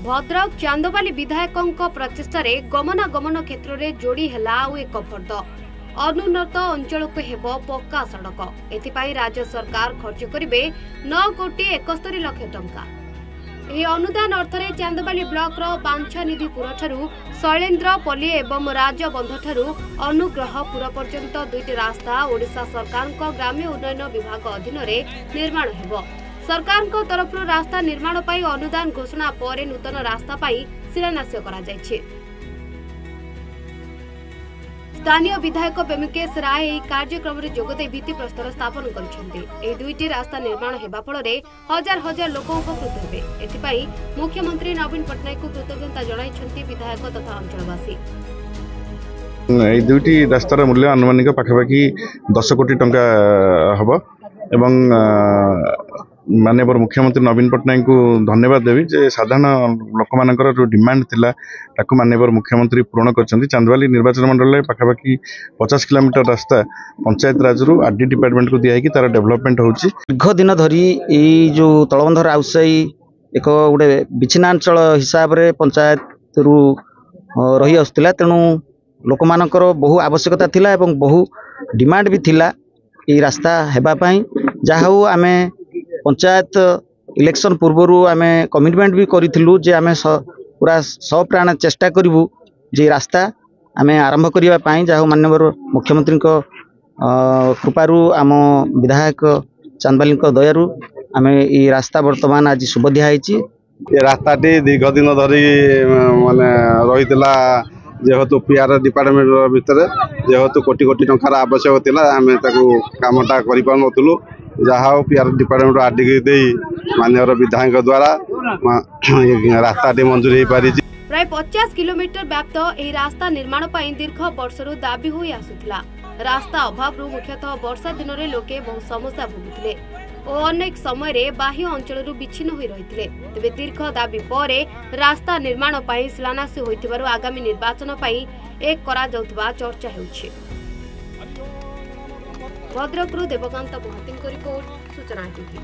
भद्रक चांदबाली विधायक प्रचेषा गमनागमन क्षेत्र में जोड़ी है एक फर्द अनुन्नत अंचल को हेब पक्का सड़क एथिपाई राज्य सरकार खर्च करेंगे 9,71,00,000 टंका। यह अनुदान अर्थरे चांदबाली ब्लॉक बांछानिधिपुर ठारू शैलेन्द्रपल्ली एवं राजबंध ठारू अनुग्रहपुर पर्यंत दुईटी रास्ता ओडिशा सरकार ग्राम्य उन्नयन विभाग अधीन निर्माण हेब। सरकार तरफ रास्ता निर्माण पाई अनुदान घोषणा पर नूतन रास्ता पाई शिलान्यास करा जायछि। स्थानीय विधायक बेमुकेश राय यह कार्यक्रम में जोगदे भित्ति प्रस्तर स्थापन कर दुईटी रास्ता निर्माण होगा फल हजार हजार लोक उपकृत हेबे। एथिपाई मुख्यमंत्री नवीन पट्टनायक को कृतज्ञता जणाइछन्ति विधायक तथा अंचलवासी। दुईटी रास्तार मूल्य आनुमानिक पाखापाखि 10 कोटी टंका हम एवं माननीय मुख्यमंत्री नवीन पट्टनायक को धन्यवाद देवी जे साधारण लोक मानकर जो डिमांड थिला ताकू माननीय मुख्यमंत्री पूर्ण करछन्ति। चांदबाली निर्वाचन मंडल में पाखापाखि 50 किलोमीटर रास्ता पंचायत राज रु आरडी डिपार्टमेंट को दिया तार डेवलपमेंट होछि। दीर्घ दिन धरी ये जो तलबंधर आउसाई एक गोटे विच्छिन्नांचल हिसाब से पंचायत रु रही आसुला तेणु लोक मानकर बहु आवश्यकता थिला एवं बहु डिमांड भी थिला ये रास्ता हेबा पई। जाहाउ आमे पंचायत इलेक्शन पूर्वर आम कमिटमेंट भी करूँ जे आम पूरा सप्राण चेष्टा करूँ जे रास्ता आम आरंभ करने जहाँ माननीय मुख्यमंत्री कृपारू आम विधायक चांदबाली दयारू आम ये रास्ता वर्तमान आज शुभ दिखाई। रास्ताटी दीर्घ दिन धरी माने रही जेहेतु पीआर डिपार्टमेंट भितर जेहेतु कोटी कोटी टंकार आवश्यक थिला आम कामटा करूँ जहाँ पीआर डिपार्टमेंट आरडी दे माननीय विधायक द्वारा रास्ता मंजूर हो पारी। प्राय 50 किलोमीटर व्याप्त यह रास्ता निर्माण पर दीर्घ वर्षर दाबी हो आसुला। रास्ता अभाव मुख्यतः वर्षा दिन में लोके बहु समस्या भोगुले और अनेक समय बाह्य अंचल विच्छिन्न हो रही। तेज दीर्घ दाबी पर रास्ता निर्माण पर शिलान्यास होइथिबारु आगामी निर्वाचन पर एक करा जाउथबा चर्चा होउछि। भद्रक देवकांत महांती रिपोर्ट सूचना टीवी।